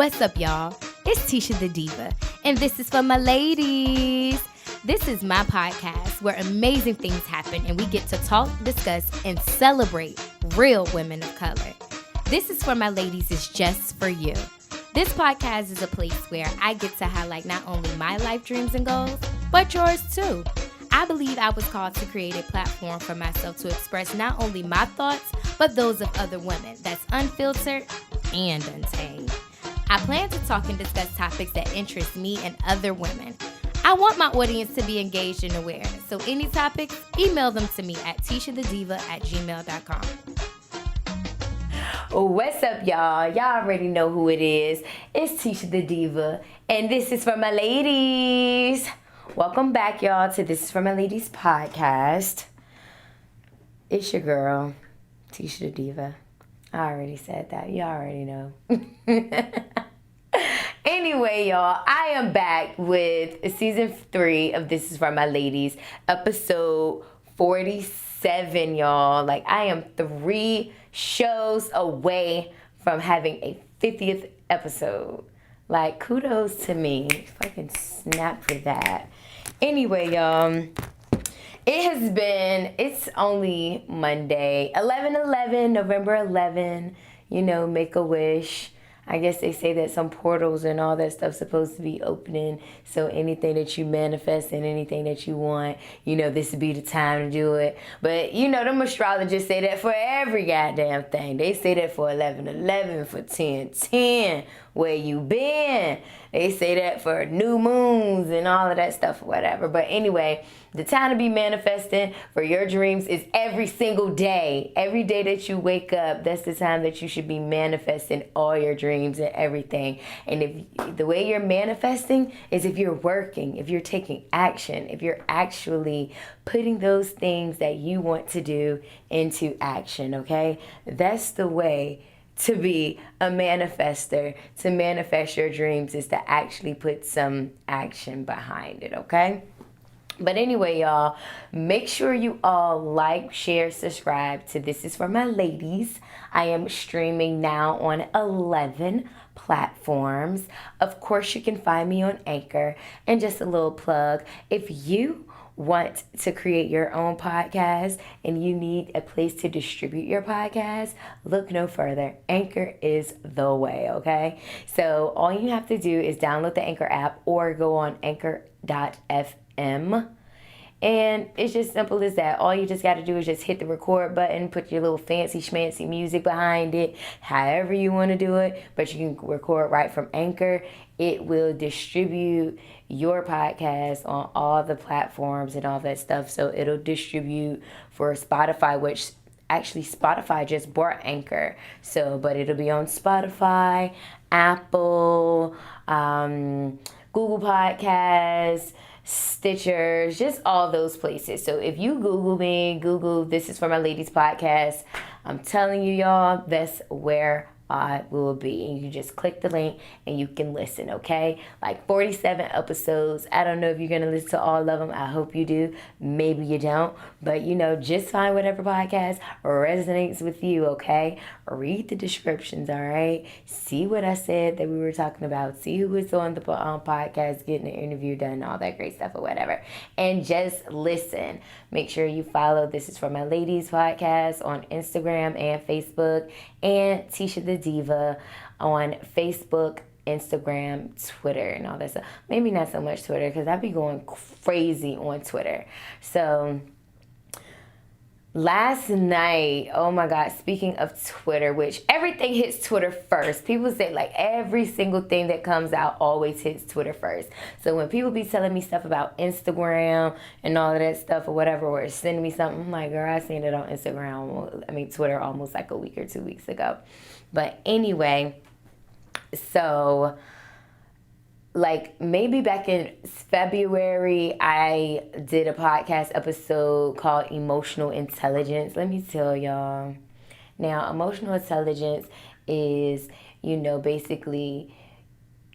What's up, y'all? It's Tisha the Diva, and this is for my ladies. This is my podcast where amazing things happen and we get to talk, discuss, and celebrate real women of color. This is for my ladies is just for you. This podcast is a place where I get to highlight not only my life dreams and goals, but yours too. I believe I was called to create a platform for myself to express not only my thoughts, but those of other women that's unfiltered and untamed. I plan to talk and discuss topics that interest me and other women. I want my audience to be engaged and aware. So any topics, email them to me at tishadiva@gmail.com. What's up, y'all? Y'all already know who it is. It's Tisha the Diva, and this is for my ladies. Welcome back, y'all, to This is for My Ladies podcast. It's your girl, Tisha the Diva. I already said that. You already know. Anyway, y'all, I am back with season 3 of This is for My Ladies, episode 47, y'all. Like, I am 3 shows away from having a 50th episode. Like, kudos to me. Fucking snap for that. Anyway, y'all, it's only Monday, 11/11, November 11, make a wish. I guess they say that some portals and all that stuff's supposed to be opening. So anything that you manifest and anything that you want, this would be the time to do it. But, them astrologers say that for every goddamn thing. They say that for 11/11, for 10/10, where you been. They say that for new moons and all of that stuff or whatever. But anyway, the time to be manifesting for your dreams is every single day. Every day that you wake up, that's the time that you should be manifesting all your dreams and everything. And if the way you're manifesting is if you're working, if you're taking action, if you're actually putting those things that you want to do into action, okay? That's the way to be a manifester. To manifest your dreams is to actually put some action behind it, okay? But anyway, y'all, make sure you all like, share, subscribe to This is for My Ladies. I am streaming now on 11 platforms. Of course, you can find me on Anchor. And just a little plug, if you want to create your own podcast and you need a place to distribute your podcast, look no further. Anchor is the way, okay? So all you have to do is download the Anchor app or go on anchor.fm. And it's just simple as that. All you just got to do is just hit the record button, put your little fancy schmancy music behind it, however you want to do it. But you can record right from Anchor. It will distribute your podcast on all the platforms and all that stuff. So it'll distribute for Spotify, which actually Spotify just bought Anchor. So, but it'll be on Spotify, Apple, Google Podcasts, Stitchers, just all those places. So if you Google This is for My Ladies podcast, I'm telling you, y'all, that's where I will be. And you just click the link and you can listen, okay? Like 47 episodes. I don't know if you're going to listen to all of them. I hope you do. Maybe you don't. But, just find whatever podcast resonates with you, okay? Read the descriptions, all right? See what I said that we were talking about. See who was on the podcast, getting an interview done, all that great stuff or whatever. And just listen. Make sure you follow This is for My Ladies podcast on Instagram and Facebook, and Tisha the Diva on Facebook, Instagram, Twitter, and all that stuff. Maybe not so much Twitter, because I be going crazy on Twitter. So last night, oh my God, speaking of Twitter, which everything hits Twitter first. People say like every single thing that comes out always hits Twitter first. So when people be telling me stuff about Instagram and all of that stuff or whatever, or sending me something, I'm like, girl, I seen it on Twitter almost like a week or 2 weeks ago. But anyway, so like maybe back in February, I did a podcast episode called Emotional Intelligence. Let me tell y'all. Now, emotional intelligence is, basically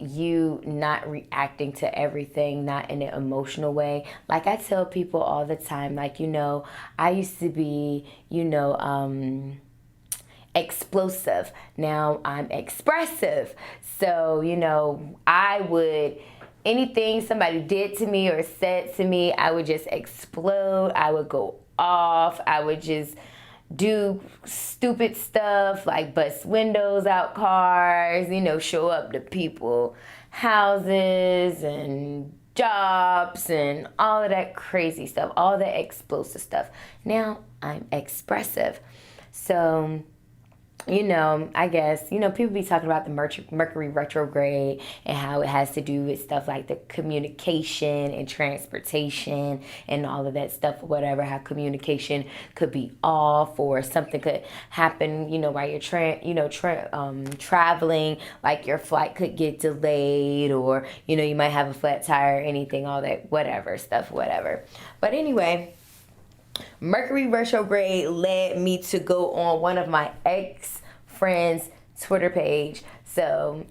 you not reacting to everything, not in an emotional way. Like I tell people all the time, like, I used to be, explosive. Now I'm expressive. So, I would, anything somebody did to me or said to me, I would just explode. I would go off. I would just do stupid stuff like bust windows out cars, show up to people houses and jobs and all of that crazy stuff, all that explosive stuff. Now I'm expressive. So, I guess, people be talking about the Mercury Retrograde and how it has to do with stuff like the communication and transportation and all of that stuff or whatever, how communication could be off or something could happen, while you're traveling, like your flight could get delayed or, you might have a flat tire or anything, all that, whatever. But anyway, Mercury Retrograde led me to go on one of my ex-friends' Twitter page. So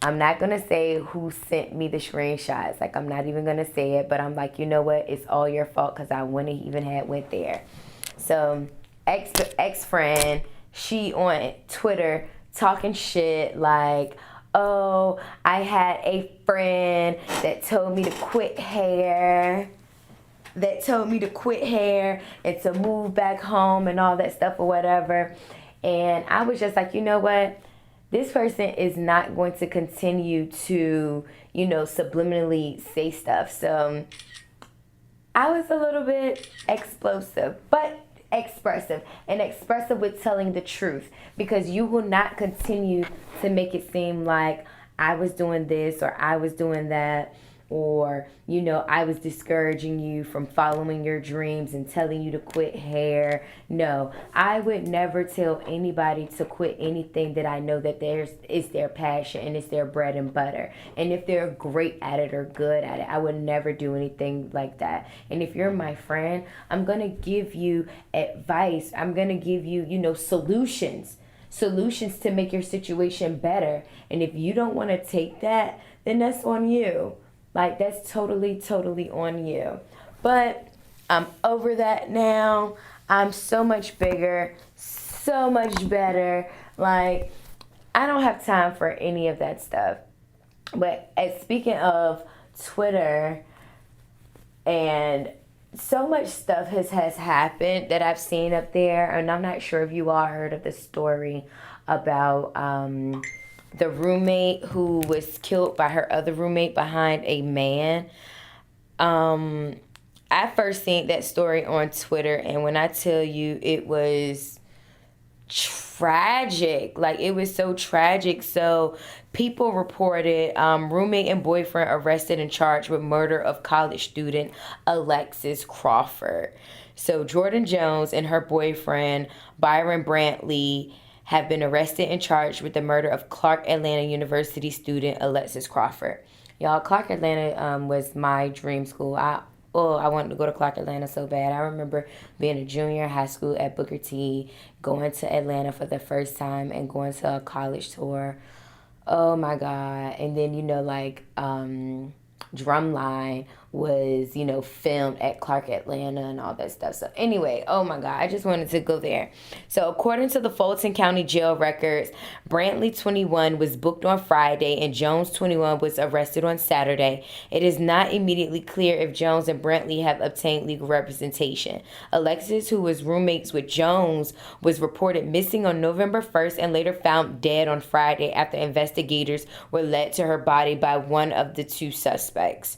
I'm not going to say who sent me the screenshots. Like, I'm not even going to say it. But I'm like, you know what? It's all your fault because I wouldn't even have went there. So ex-friend, she on Twitter talking shit like, oh, I had a friend that told me to quit hair and to move back home and all that stuff or whatever. And I was just like, you know what? This person is not going to continue to, subliminally say stuff. So I was a little bit explosive, but expressive. And expressive with telling the truth. Because you will not continue to make it seem like I was doing this or I was doing that. Or, I was discouraging you from following your dreams and telling you to quit hair. No, I would never tell anybody to quit anything that I know that is their passion and it's their bread and butter. And if they're great at it or good at it, I would never do anything like that. And if you're my friend, I'm going to give you advice. I'm going to give you, solutions to make your situation better. And if you don't want to take that, then that's on you. Like, that's totally on you. But I'm over that now. I'm so much bigger, so much better. Like, I don't have time for any of that stuff. But speaking of Twitter, and so much stuff has happened that I've seen up there. And I'm not sure if you all heard of the story about the roommate who was killed by her other roommate behind a man. I first seen that story on Twitter, and when I tell you, it was tragic. Like, it was so tragic. So people reported roommate and boyfriend arrested and charged with murder of college student Alexis Crawford. So Jordan Jones and her boyfriend Byron Brantley have been arrested and charged with the murder of Clark Atlanta University student Alexis Crawford. Y'all, Clark Atlanta was my dream school. I wanted to go to Clark Atlanta so bad. I remember being a junior in high school at Booker T, going to Atlanta for the first time and going to a college tour. Oh my God. And then, Drumline was, filmed at Clark Atlanta and all that stuff. So anyway, oh my God, I just wanted to go there. So according to the Fulton County Jail records, Brantley 21 was booked on Friday and Jones 21 was arrested on Saturday. It is not immediately clear if Jones and Brantley have obtained legal representation. Alexis, who was roommates with Jones, was reported missing on November 1st and later found dead on Friday after investigators were led to her body by one of the two suspects.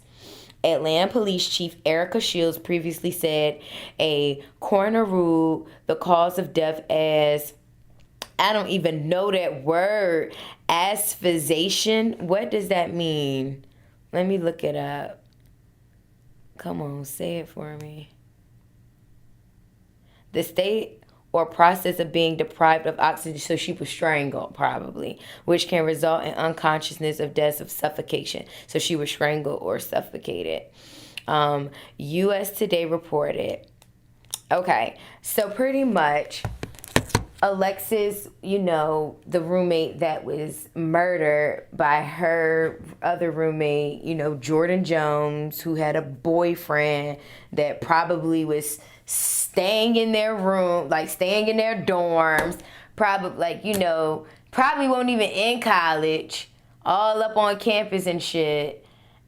Atlanta Police Chief Erica Shields previously said a coroner ruled the cause of death as, I don't even know that word, asphyxiation. What does that mean? Let me look it up. Come on, say it for me. The state or process of being deprived of oxygen, so she was strangled probably, which can result in unconsciousness of death of suffocation. So she was strangled or suffocated. U.S. Today reported. Okay, so pretty much Alexis, the roommate that was murdered by her other roommate, Jordan Jones, who had a boyfriend that probably was staying in their room, like staying in their dorms, probably, like, you know, probably won't even in college, all up on campus and shit.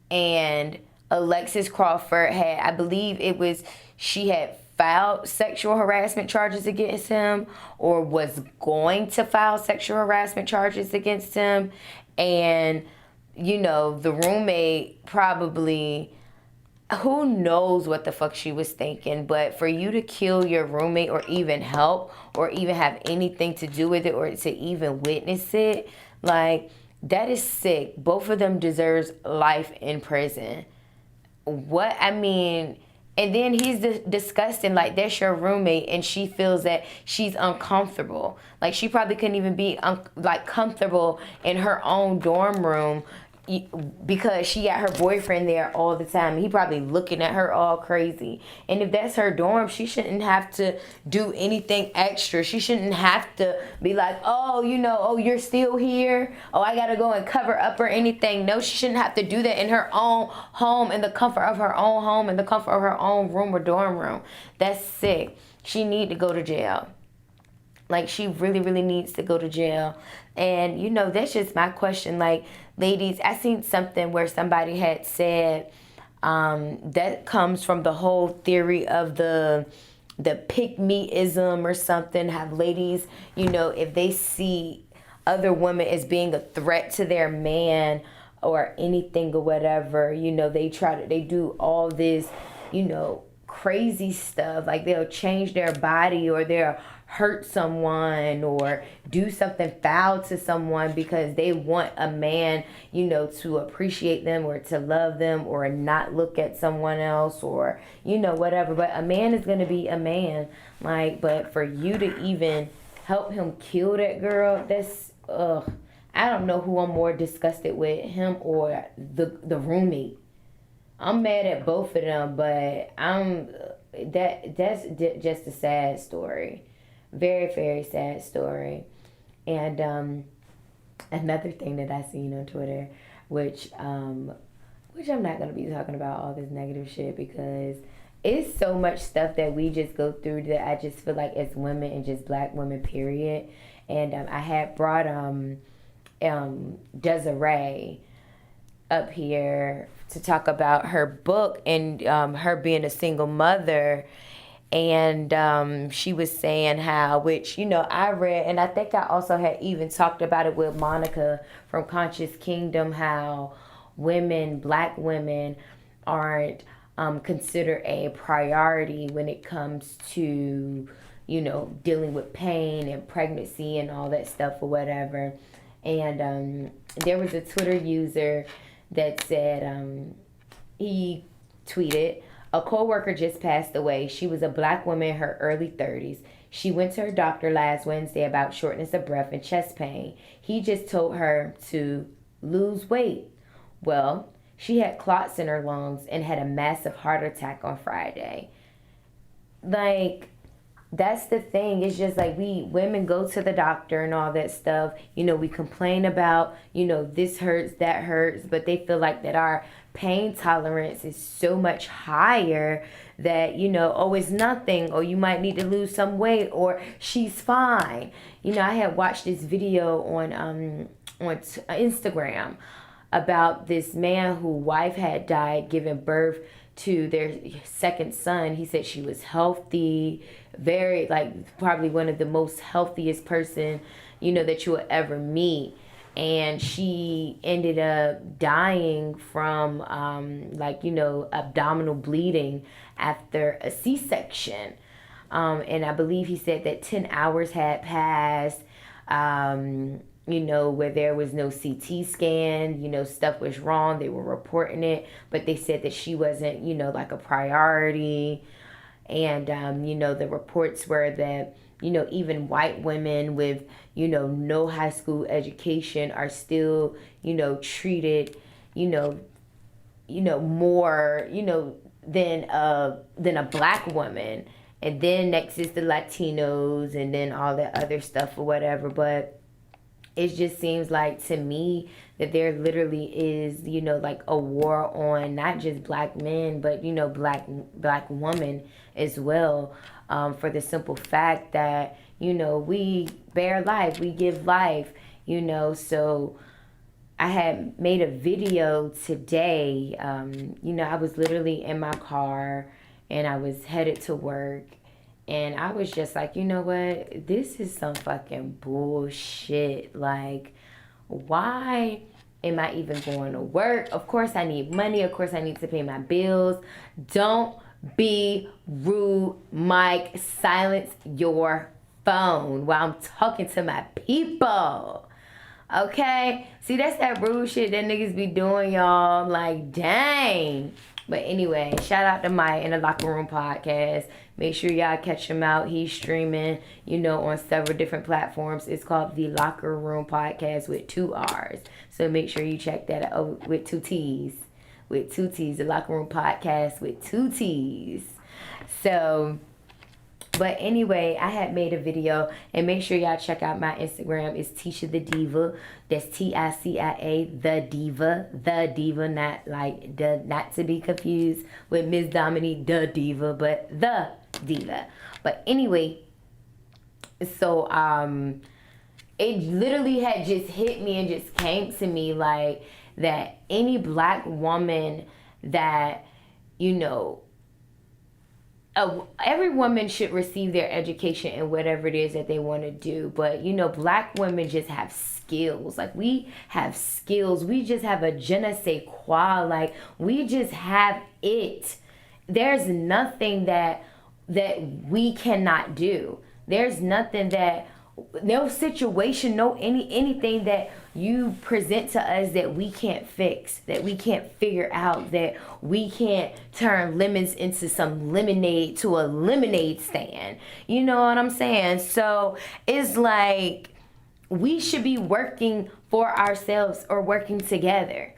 And Alexis Crawford had, I believe it was, she had filed sexual harassment charges against him, or was going to file sexual harassment charges against him. And, you know, the roommate probably, who knows what the fuck she was thinking, but for you to kill your roommate, or even help, or even have anything to do with it, or to even witness it, like, that is sick. Both of them deserves life in prison. What, I mean, and then he's disgusting, like, that's your roommate, and she feels that she's uncomfortable. Like, she probably couldn't even be, like, comfortable in her own dorm room, because she got her boyfriend there all the time. He probably looking at her all crazy. And if that's her dorm, she shouldn't have to do anything extra. She shouldn't have to be like, oh, you know, oh, you're still here, oh, I gotta go and cover up or anything. No, she shouldn't have to do that in her own home, in the comfort of her own home, in the comfort of her own room or dorm room. That's sick. She need to go to jail. Like, she really, really needs to go to jail. And, you know, that's just my question. Like, ladies, I seen something where somebody had said, that comes from the whole theory of the pick-me-ism or something. Have ladies, you know, if they see other women as being a threat to their man or anything or whatever, you know, they do all this, you know, crazy stuff. Like, they'll change their body, or they'll hurt someone, or do something foul to someone because they want a man, you know, to appreciate them, or to love them, or not look at someone else, or, you know, whatever. But a man is going to be a man. Like, but for you to even help him kill that girl, that's, ugh. I don't know who I'm more disgusted with, him or the roommate. I'm mad at both of them, but that's just a sad story. Very, very sad story. And another thing that I seen on Twitter, which I'm not going to be talking about all this negative shit, because it's so much stuff that we just go through that I just feel like, as women, and just black women, period. And I had brought Desiree up here to talk about her book, and her being a single mother. And she was saying how, which, you know, I read, and I think I also had even talked about it with Monica from Conscious Kingdom, how black women aren't considered a priority when it comes to, you know, dealing with pain and pregnancy and all that stuff or whatever. And there was a Twitter user that said, he tweeted, a coworker just passed away. She was a black woman in her early 30s. She went to her doctor last Wednesday about shortness of breath and chest pain. He just told her to lose weight. Well, she had clots in her lungs and had a massive heart attack on Friday. Like, that's the thing. It's just like, we women go to the doctor and all that stuff. You know, we complain about, you know, this hurts, that hurts, but they feel like that our pain tolerance is so much higher that, you know, oh, it's nothing, or you might need to lose some weight, or she's fine. You know, I had watched this video on Instagram about this man whose wife had died giving birth to their second son. He said she was healthy, very, like, probably one of the most healthiest person, you know, that you will ever meet. And she ended up dying from, like, you know, abdominal bleeding after a C-section. And I believe he said that 10 hours had passed, you know, where there was no CT scan, you know, stuff was wrong. They were reporting it, but they said that she wasn't, you know, like a priority. And, you know, the reports were that, you know, even white women with, you know, no high school education are still, you know, treated, you know, more, you know, than a black woman. And then next is the Latinos, and then all that other stuff or whatever. But it just seems like, to me, that there literally is, you know, like, a war on not just black men, but, you know, black women as well, for the simple fact that, You know, we bear life, we give life, you know. So I had made a video today. You know, I was literally in my car and I was headed to work. And I was just like, you know what? This is some fucking bullshit. Like, why am I even going to work? Of course, I need money. Of course, I need to pay my bills. Don't be rude, Mike. Silence your phone while I'm talking to my people. Okay? See, that's that rude shit that niggas be doing, y'all. Like, dang. But anyway, shout out to Mike in the Locker Room Podcast. Make sure y'all catch him out. He's streaming, you know, on several different platforms. It's called the Locker Room Podcast with 2 R's. So make sure you check that out with 2 T's. With 2 T's. The Locker Room Podcast with 2 T's. So, but anyway, I had made a video, and make sure y'all check out my Instagram. It's Tisha the Diva. That's TICIA the Diva, not to be confused with Miss Dominique the Diva, but the Diva. But anyway, so it literally had just hit me and just came to me like that any black woman that, you know, every woman should receive their education in whatever it is that they want to do. But, you know, black women just have skills. Like, we have skills. We just have a je ne sais quoi. Like, we just have it. There's nothing that we cannot do. There's nothing that, no situation, anything that you present to us that we can't fix, that we can't figure out, that we can't turn lemons into some lemonade to a lemonade stand. You know what I'm saying? So it's like we should be working for ourselves or working together.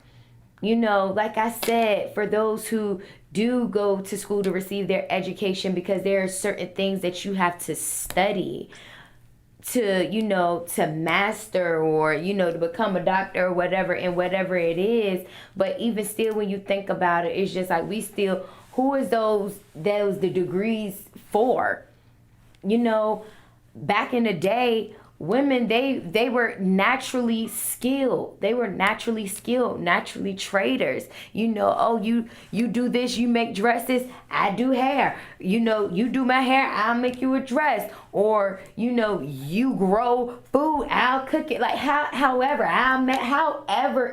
You know, like I said, for those who do go to school to receive their education, because there are certain things that you have to study to, you know, to master, or, you know, to become a doctor or whatever, and whatever it is. But even still, when you think about it, it's just like we still, who is those the degrees for? You know, back in the day, women, they were naturally skilled. They were naturally skilled, naturally traders. You know, oh, you do this, you make dresses, I do hair. You know, you do my hair, I'll make you a dress. Or, you know, you grow food, I'll cook it. Like, however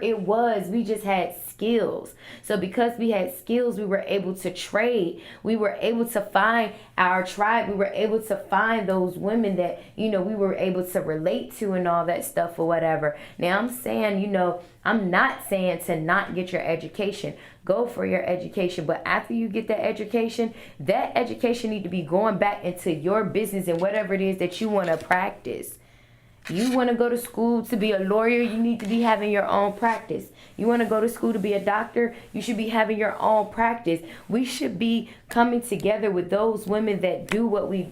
it was, we just had skills. So because we had skills, we were able to trade. We were able to find our tribe. We were able to find those women that, you know, we were able to relate to and all that stuff or whatever. Now, I'm saying, you know, I'm not saying to not get your education. Go for your education. But after you get that education need to be going back into your business and whatever it is that you want to practice. You want to go to school to be a lawyer, you need to be having your own practice. You want to go to school to be a doctor, you should be having your own practice. We should be coming together with those women that do what we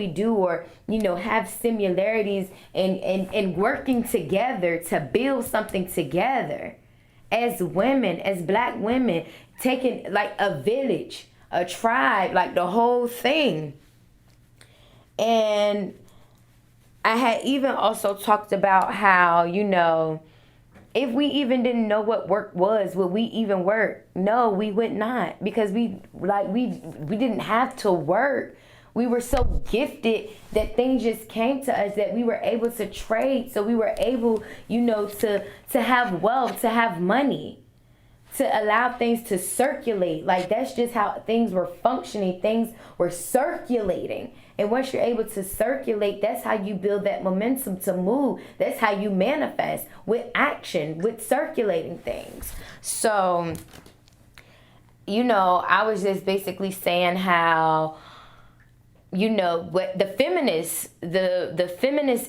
do, or, you know, have similarities, and working together to build something together. As women, as black women, taking like a village, a tribe, like the whole thing. And I had even also talked about how, you know, if we even didn't know what work was, would we even work? No, we would not, because we didn't have to work. We were so gifted that things just came to us, that we were able to trade. So we were able, you know, to have wealth, to have money, to allow things to circulate. Like, that's just how things were functioning. Things were circulating. And once you're able to circulate, that's how you build that momentum to move. That's how you manifest, with action, with circulating things. So, you know, I was just basically saying how, you know, what the feminist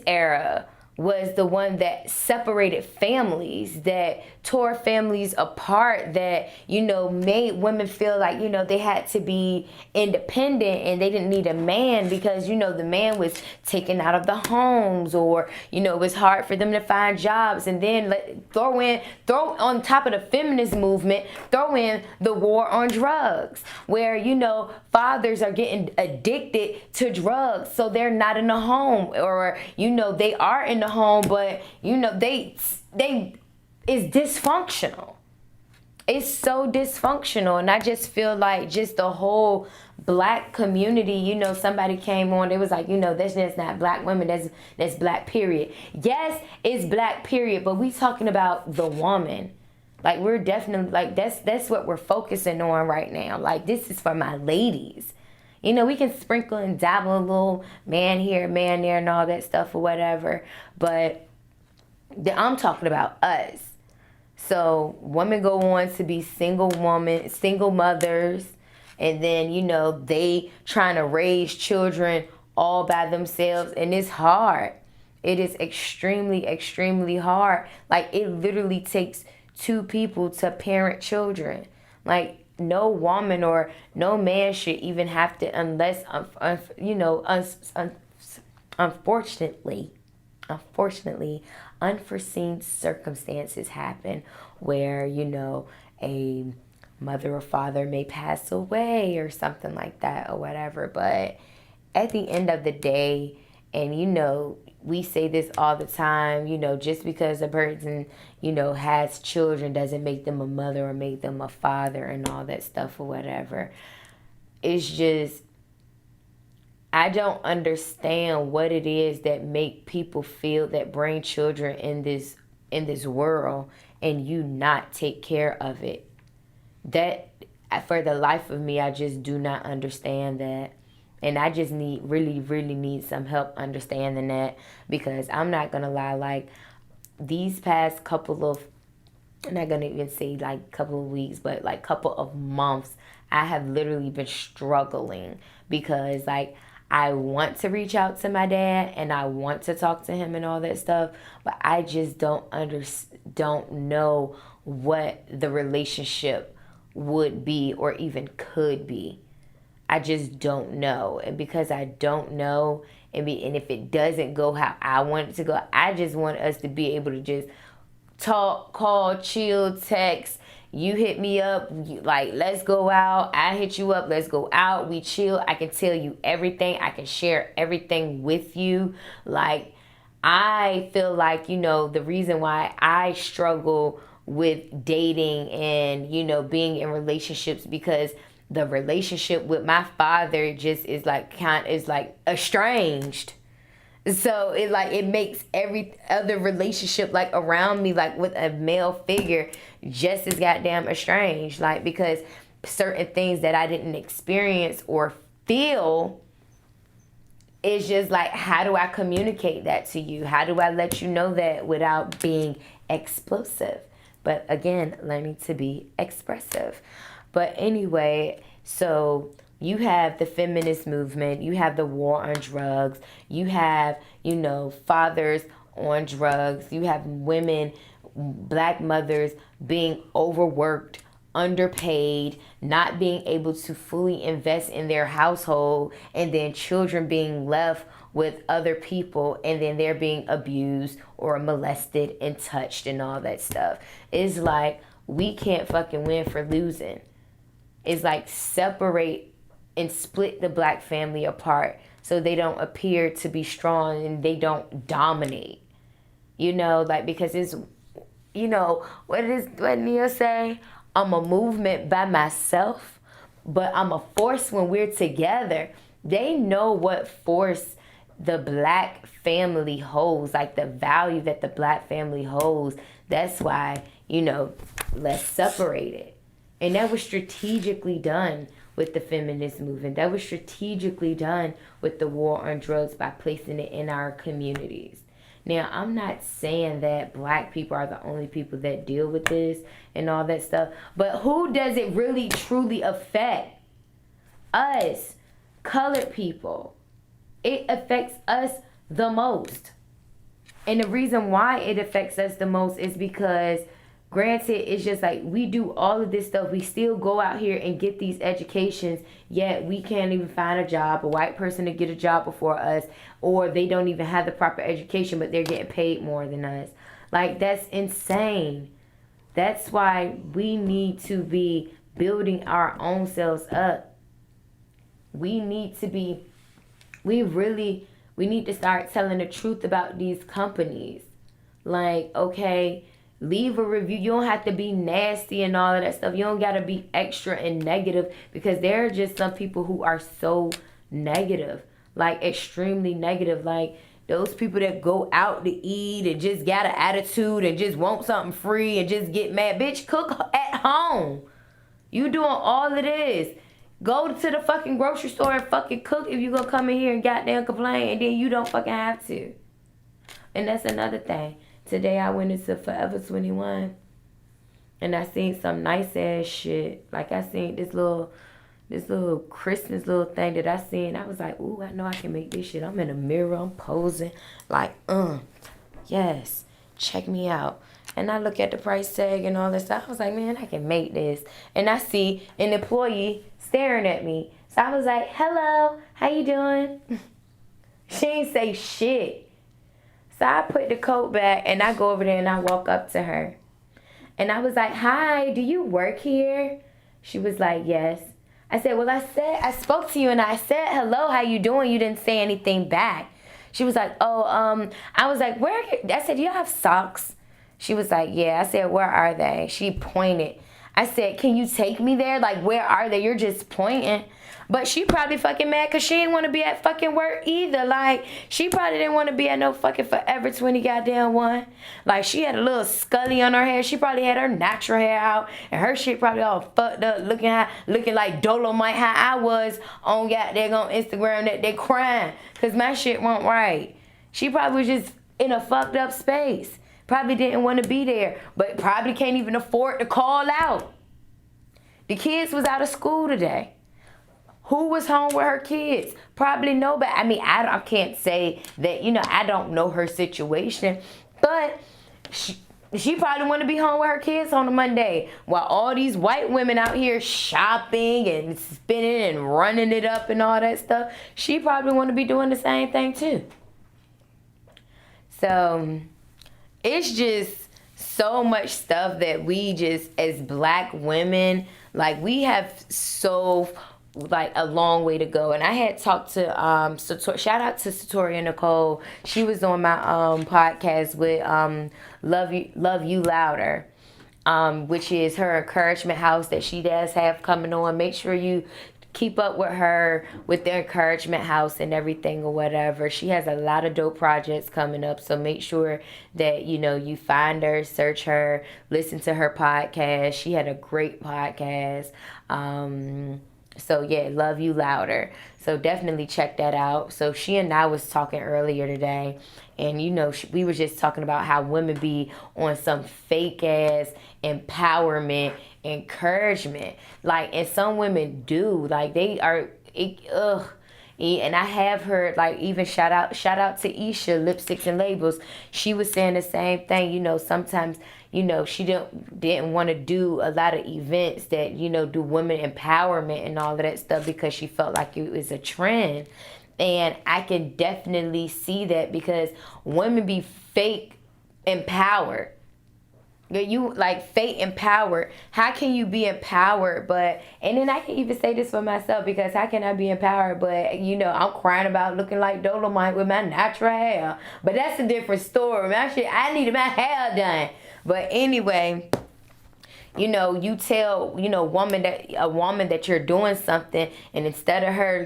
era was the one that separated families, that tore families apart, that, made women feel like, they had to be independent and they didn't need a man because, the man was taken out of the homes, or, it was hard for them to find jobs. And then throw on top of the feminist movement, throw in the war on drugs, where, fathers are getting addicted to drugs, so they're not in the home, or, they are in the home, but, they is dysfunctional. It's so dysfunctional. And I just feel like just the whole black community, somebody came on, they was like, that's just not black women, that's black period. Yes, it's black period, but we talking about the woman. Like, we're definitely, like, that's what we're focusing on right now. Like, this is for my ladies. We can sprinkle and dabble a little man here, man there, and all that stuff or whatever. But I'm talking about us. So women go on to be single mothers. And then, they trying to raise children all by themselves. And it's hard. It is extremely, extremely hard. Like, it literally takes two people to parent children. Like, no woman or no man should even have to, unless, unfortunately, unforeseen circumstances happen where, a mother or father may pass away or something like that or whatever. But at the end of the day, and we say this all the time, just because a person, has children doesn't make them a mother or make them a father and all that stuff or whatever. It's just, I don't understand what it is that make people feel that bring children in this world and you not take care of it. That, for the life of me, I just do not understand that. And I just really need some help understanding that, because I'm not going to lie, like, these past couple of, I'm not going to even say like couple of weeks, but like couple of months, I have literally been struggling because, like, I want to reach out to my dad and I want to talk to him and all that stuff, but I just don't know what the relationship would be or even could be. I just don't know. And because I don't know, and if it doesn't go how I want it to go, I just want us to be able to just talk, call, chill, text. You hit me up, like, let's go out. I hit you up, let's go out. We chill. I can tell you everything. I can share everything with you. Like, I feel like, the reason why I struggle with dating and, being in relationships, because the relationship with my father just is like estranged. So it makes every other relationship like around me, like with a male figure, just as goddamn estranged. Like, because certain things that I didn't experience or feel, it's just like, how do I communicate that to you? How do I let you know that without being explosive? But again, learning to be expressive. But anyway, so you have the feminist movement, you have the war on drugs, you have, fathers on drugs, you have women, black mothers being overworked, underpaid, not being able to fully invest in their household, and then children being left with other people, and then they're being abused or molested and touched and all that stuff. It's like, we can't fucking win for losing. It's like, separate and split the black family apart so they don't appear to be strong and they don't dominate. Because it's, what Neil say? I'm a movement by myself, but I'm a force when we're together. They know what force the black family holds, like the value that the black family holds. That's why, let's separate it. And that was strategically done with the feminist movement. That was strategically done with the war on drugs by placing it in our communities. Now, I'm not saying that black people are the only people that deal with this and all that stuff, but who does it really truly affect? Us, colored people. It affects us the most. And the reason why it affects us the most is because, granted, it's just like we do all of this stuff. We still go out here and get these educations, yet we can't even find a job, a white person to get a job before us, or they don't even have the proper education, but they're getting paid more than us. Like, that's insane. That's why we need to be building our own selves up. We need to start telling the truth about these companies. Like, okay, leave a review. You don't have to be nasty and all of that stuff. You don't got to be extra and negative, because there are just some people who are so negative, like extremely negative. Like those people that go out to eat and just got an attitude and just want something free and just get mad. Bitch, cook at home. You doing all of this. Go to the fucking grocery store and fucking cook if you gonna come in here and goddamn complain, and then you don't fucking have to. And that's another thing. Today I went into Forever 21 and I seen some nice ass shit. Like I seen this little Christmas little thing that I seen. I was like, ooh, I know I can make this shit. I'm in the mirror, I'm posing. Like, yes, check me out. And I look at the price tag and all this stuff. I was like, man, I can make this. And I see an employee staring at me. So I was like, hello, how you doing? She ain't say shit. So I put the coat back and I go over there and I walk up to her. And I was like, hi, do you work here? She was like, yes. I said, well, I spoke to you and I said, hello, how you doing? You didn't say anything back. She was like, oh, I was like, where? I said, do you have socks? She was like, yeah. I said, where are they? She pointed. I said, can you take me there? Like, where are they? You're just pointing. But she probably fucking mad because she didn't want to be at fucking work either. Like, she probably didn't want to be at no fucking Forever 20 goddamn one. Like, she had a little scully on her hair. She probably had her natural hair out. And her shit probably all fucked up, looking like Dolomite, how I was on goddamn on Instagram that they crying because my shit wasn't right. She probably was just in a fucked up space. Probably didn't want to be there, but probably can't even afford to call out. The kids was out of school today. Who was home with her kids? Probably nobody. I mean, I can't say that, I don't know her situation, but she probably want to be home with her kids on a Monday while all these white women out here shopping and spinning and running it up and all that stuff. She probably want to be doing the same thing too. So it's just so much stuff that we just, as black women, like we have so like a long way to go. And I had talked to shout out to Satoria Nicole. She was on my podcast with Love You Louder, which is her encouragement house that she does have coming on. Make sure you keep up with her with the encouragement house and everything or whatever. She has a lot of dope projects coming up, so make sure that you find her, search her, listen to her podcast. She had a great podcast. So yeah, Love You Louder. So definitely check that out. So she and I was talking earlier today, and we were just talking about how women be on some fake ass empowerment, encouragement. Like, and some women do. Like, they are, and I have heard, like, even shout out to Isha, Lipsticks and Labels. She was saying the same thing. Sometimes, she didn't want to do a lot of events that, do women empowerment and all of that stuff because she felt like it was a trend. And I can definitely see that because women be fake empowered. You like fake empowered. How can you be empowered? And then I can even say this for myself, because how can I be empowered? But I'm crying about looking like Dolomite with my natural hair. But that's a different story. I needed my hair done. But anyway, you tell a woman that you're doing something, and instead of her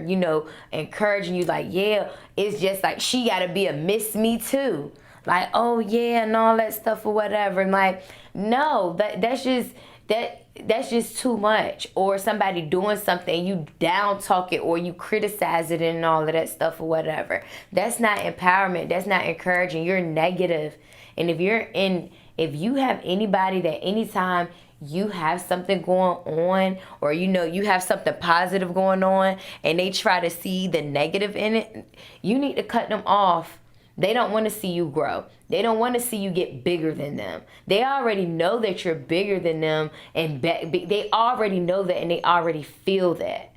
encouraging you, like, yeah, it's just like she gotta be a Miss Me Too. Like, oh yeah, and all that stuff or whatever. And like, no, that's just too much. Or somebody doing something, you down talk it or you criticize it and all of that stuff or whatever. That's not empowerment. That's not encouraging. You're negative. And if you have anybody that anytime you have something going on, or you have something positive going on, and they try to see the negative in it, you need to cut them off. They don't want to see you grow. They don't want to see you get bigger than them. They already know that you're bigger than them, and they already know that, and they already feel that.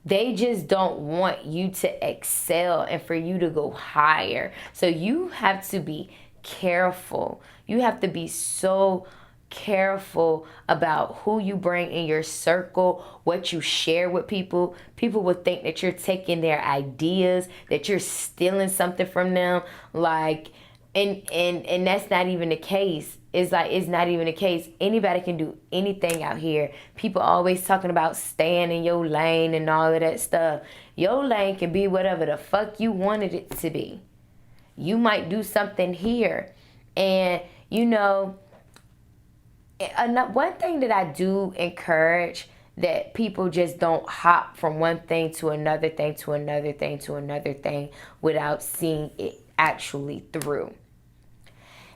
They just don't want you to excel and for you to go higher. So you have to be careful. You have to be so careful about who you bring in your circle, what you share with people. People will think that you're taking their ideas, that you're stealing something from them. Like, and that's not even the case. It's not even the case. Anybody can do anything out here. People always talking about staying in your lane and all of that stuff. Your lane can be whatever the fuck you wanted it to be. You might do something here. And, one thing that I do encourage, that people just don't hop from one thing to another thing to another thing to another thing without seeing it actually through.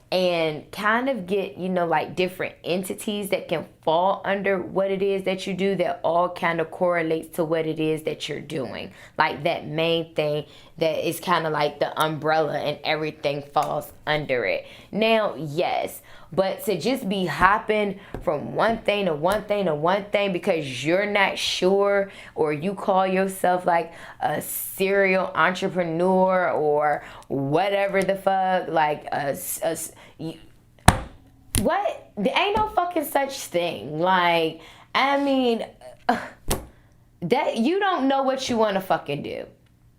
And kind of get, like different entities that can fall under what it is that you do, that all kind of correlates to what it is that you're doing. Like that main thing that is kind of like the umbrella and everything falls under it. Now, yes, but to just be hopping from one thing to one thing to one thing because you're not sure, or you call yourself like a serial entrepreneur or whatever the fuck, like what? There ain't no fucking such thing. Like, I mean, that you don't know what you want to fucking do.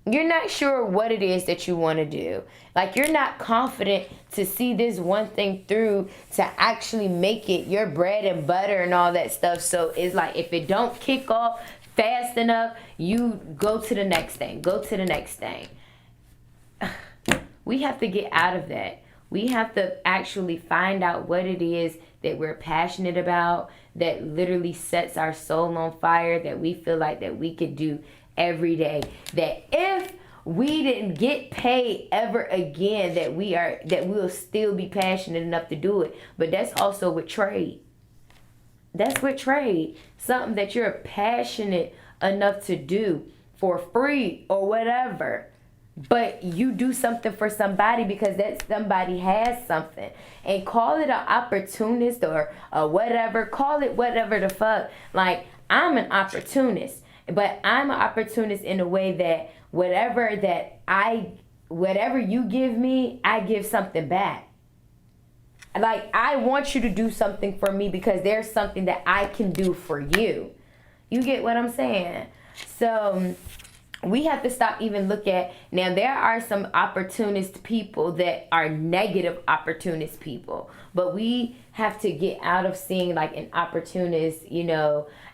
You're not sure what it is that you want to do. Like, you're not confident to see this one thing through, to actually make it your bread and butter and all that stuff. So it's like, if it don't kick off fast enough, you go to the next thing. Go to the next thing. We have to get out of that. We have to actually find out what it is that we're passionate about, that literally sets our soul on fire, that we feel like that we could do every day. That if we didn't get paid ever again, that we'll still be passionate enough to do it. But that's also with trade. That's with trade. Something that you're passionate enough to do for free or whatever. But you do something for somebody because that somebody has something. And call it an opportunist or whatever. Call it whatever the fuck. Like, I'm an opportunist. But I'm an opportunist in a way that whatever you give me, I give something back. Like, I want you to do something for me because there's something that I can do for you. You get what I'm saying? So we have to stop even look at, now there are some opportunist people that are negative opportunist people, but we have to get out of seeing like an opportunist,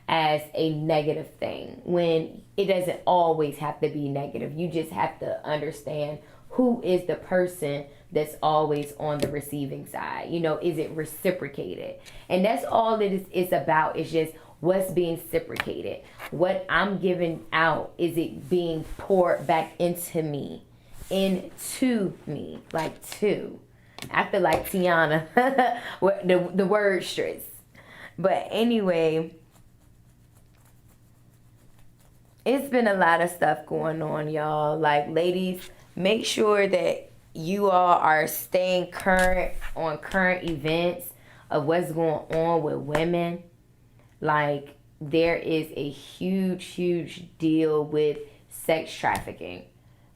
as a negative thing, when it doesn't always have to be negative. You just have to understand who is the person that's always on the receiving side. Is it reciprocated? And that's all it's about, is just what's being reciprocated. What I'm giving out, is it being poured back into me? Like two. I feel like Tiana, the word stress. But anyway, it's been a lot of stuff going on, y'all. Like, ladies, make sure that you all are staying current on current events of what's going on with women. Like, there is a huge deal with sex trafficking.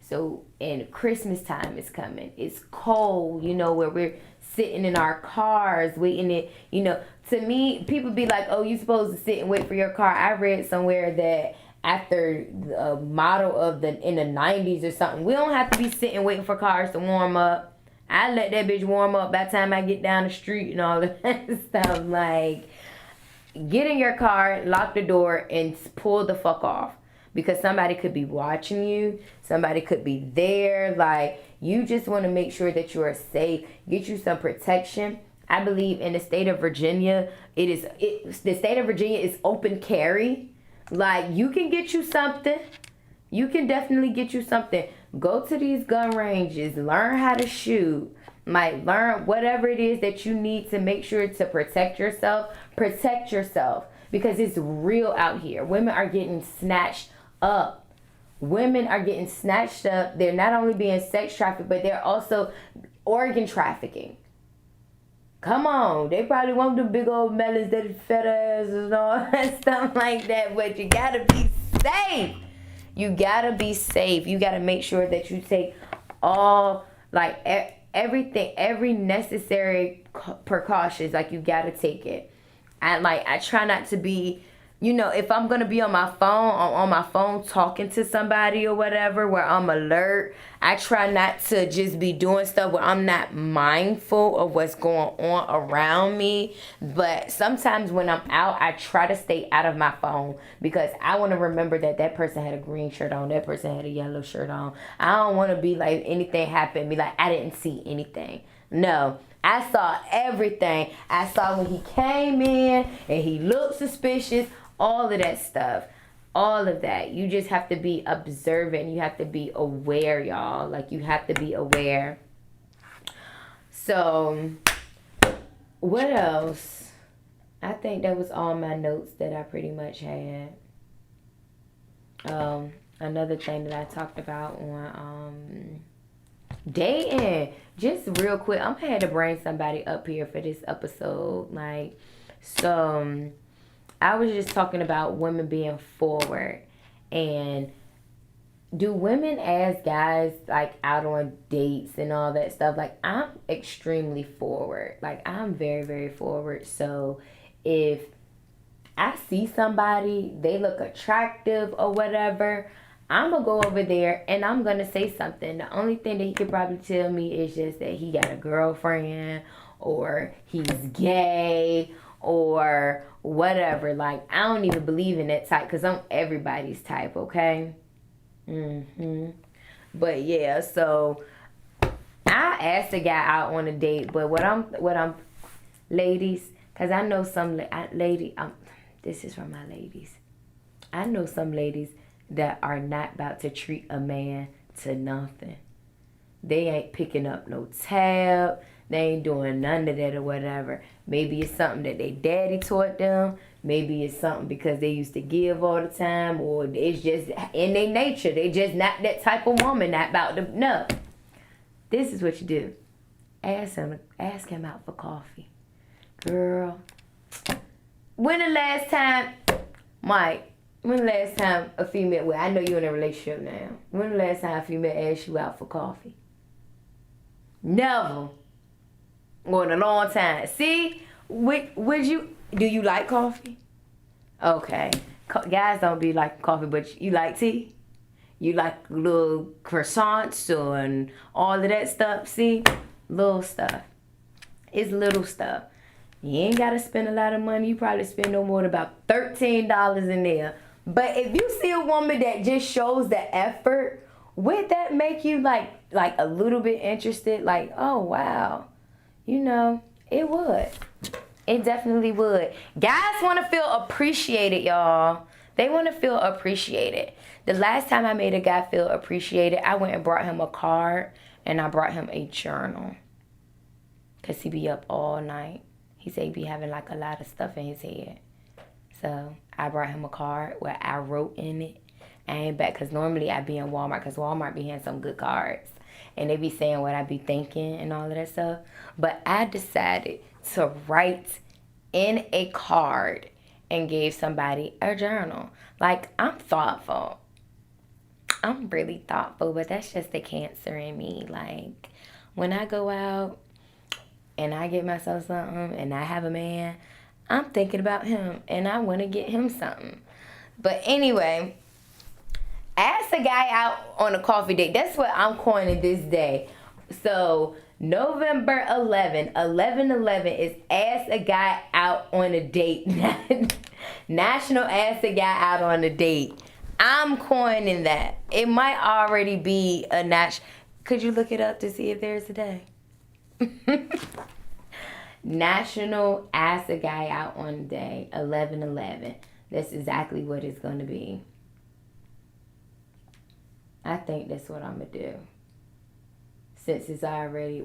So, and Christmas time is coming. It's cold, where we're sitting in our cars waiting to me, people be like, oh, you supposed to sit and wait for your car. I read somewhere that after the model of in the 90s or something, we don't have to be sitting waiting for cars to warm up. I let that bitch warm up by the time I get down the street and all of that stuff. Like, get in your car, lock the door, and pull the fuck off. Because somebody could be watching you. Somebody could be there. Like, you just want to make sure that you are safe. Get you some protection. I believe in the state of Virginia, the state of Virginia is open carry. Like, you can get you something. You can definitely get you something. Go to these gun ranges. Learn how to shoot. Like, learn whatever it is that you need to make sure to protect yourself. Protect yourself. Because it's real out here. Women are getting snatched up Women are getting snatched up. They're not only being sex trafficked, but they're also organ trafficking. Come on. They probably want the big old melons, that fat asses and all that stuff like that. But you gotta be safe. You gotta be safe. You gotta make sure that you take all, like, everything, every necessary precautions. Like, you gotta take it. I try not to be, if I'm gonna be on my phone talking to somebody or whatever, where I'm alert, I try not to just be doing stuff where I'm not mindful of what's going on around me. But sometimes when I'm out, I try to stay out of my phone, because I want to remember that person had a green shirt on, that person had a yellow shirt on. I don't want to be like, anything happened, be like, I didn't see anything. No. I saw everything. I saw when he came in and he looked suspicious. All of that stuff. All of that. You just have to be observant. You have to be aware, y'all. Like, you have to be aware. So, what else? I think that was all my notes that I pretty much had. Another thing that I talked about on dating. Just real quick, I'm gonna have to bring somebody up here for this episode. I was just talking about women being forward, and do women ask guys, like, out on dates and all that stuff? Like, I'm extremely forward. Like, I'm very, very forward. So if I see somebody, they look attractive or whatever, I'm going to go over there and I'm going to say something. The only thing that he could probably tell me is just that he got a girlfriend, or he's gay, or whatever. Like, I don't even believe in that type, because I'm everybody's type, okay? But yeah, so I asked a guy out on a date, but what I'm ladies, because I know some this is for my ladies. I know some ladies that are not about to treat a man to nothing. They ain't picking up no tab. They ain't doing none of that or whatever. Maybe it's something that their daddy taught them. Maybe it's something because they used to give all the time, or it's just in their nature. They just not that type of woman, not about to, no. This is what you do. Ask him out for coffee. Girl, when the last time, Mike, when the last time a female, well, I know you're in a relationship now. When the last time a female asked you out for coffee? Never. Or in a long time. See, do you like coffee? Okay. Guys don't be like coffee, but you like tea? You like little croissants and all of that stuff? See? Little stuff. It's little stuff. You ain't got to spend a lot of money. You probably spend no more than about $13 in there. But if you see a woman that just shows the effort, would that make you like a little bit interested? Like, oh, wow. It would. It definitely would. Guys want to feel appreciated, y'all. They want to feel appreciated. The last time I made a guy feel appreciated, I went and brought him a card, and I brought him a journal. Because he be up all night. He said he be having like a lot of stuff in his head. So I brought him a card where I wrote in it. I ain't back, because normally I be in Walmart, because Walmart be having some good cards. And they be saying what I be thinking and all of that stuff. But I decided to write in a card and gave somebody a journal. Like, I'm thoughtful. I'm really thoughtful, but that's just the Cancer in me. Like, when I go out and I get myself something and I have a man, I'm thinking about him and I want to get him something. But anyway, ask a guy out on a coffee date. That's what I'm coining this day. So November 11/11 is ask a guy out on a date. National Ask a Guy Out on a Date. I'm coining that. It might already be a national. Could you look it up to see if there's a day? National Ask a Guy Out on a Day, 11/11. That's exactly what it's going to be. I think that's what I'm going to do. Since it's already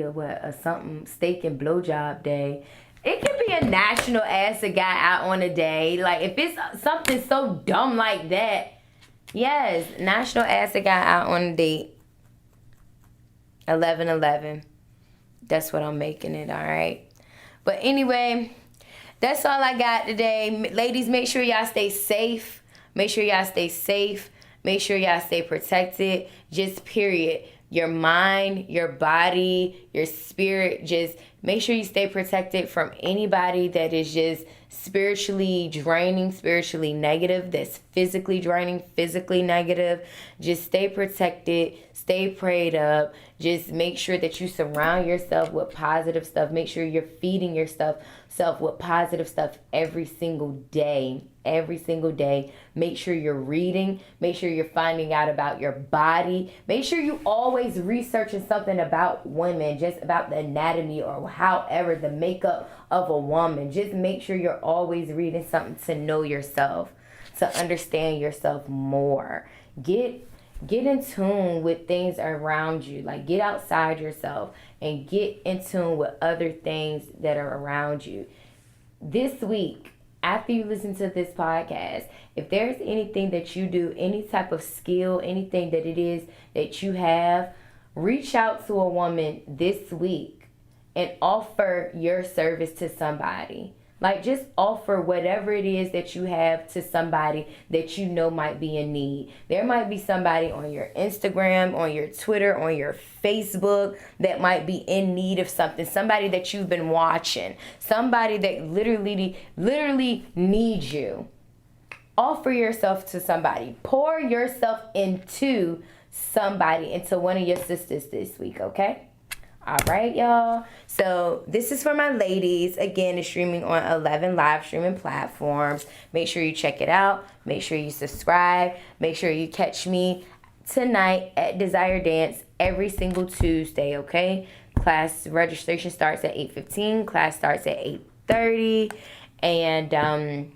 a something steak and blowjob day. It could be a national Ask a Guy Out on a Day. Like, if it's something so dumb like that, Yes, National asked a guy out on a date. 11/11. That's what I'm making it, all right? But anyway, that's all I got today. Ladies, make sure y'all stay safe. Make sure y'all stay safe. Make sure y'all stay protected. Just period. Your mind, your body, your spirit, just make sure you stay protected from anybody that is just spiritually draining, spiritually negative, that's physically draining, physically negative. Just stay protected, stay prayed up. Just make sure that you surround yourself with positive stuff. Make sure you're feeding yourself with positive stuff every single day. Every single day. Make sure you're reading. Make sure you're finding out about your body. Make sure you always researching something about women, just about the anatomy or however the makeup of a woman. Just make sure you're always reading something to know yourself, to understand yourself more. Get in tune with things around you. Like, get outside yourself and get in tune with other things that are around you. This week, after you listen to this podcast, if there's anything that you do, any type of skill, anything that it is that you have, reach out to a woman this week and offer your service to somebody. Like, just offer whatever it is that you have to somebody that you know might be in need. There might be somebody on your Instagram, on your Twitter, on your Facebook that might be in need of something. Somebody that you've been watching. Somebody that literally needs you. Offer yourself to somebody. Pour yourself into somebody, into one of your sisters this week, okay? All right, y'all. So this is for my ladies. Again, it's streaming on 11 live streaming platforms. Make sure you check it out. Make sure you subscribe. Make sure you catch me tonight at Desire Dance every single Tuesday, okay? Class registration starts at 8:15. Class starts at 8:30. And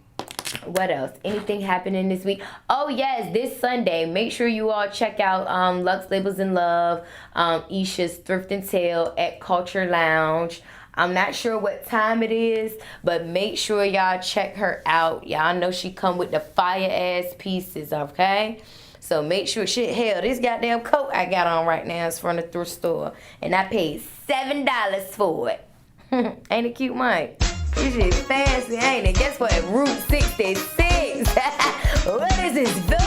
what else? Anything happening this week? Oh yes, this Sunday, make sure you all check out Lux Labels and Love, Isha's Thrift and Tail at Culture Lounge. I'm not sure what time it is, but make sure y'all check her out. Y'all know she come with the fire ass pieces, okay? So make sure, hell, this goddamn coat I got on right now is from the thrift store, and I paid $7 for it. Ain't it cute, Mike? This shit fancy, ain't it? Guess what? Route 66. What is this?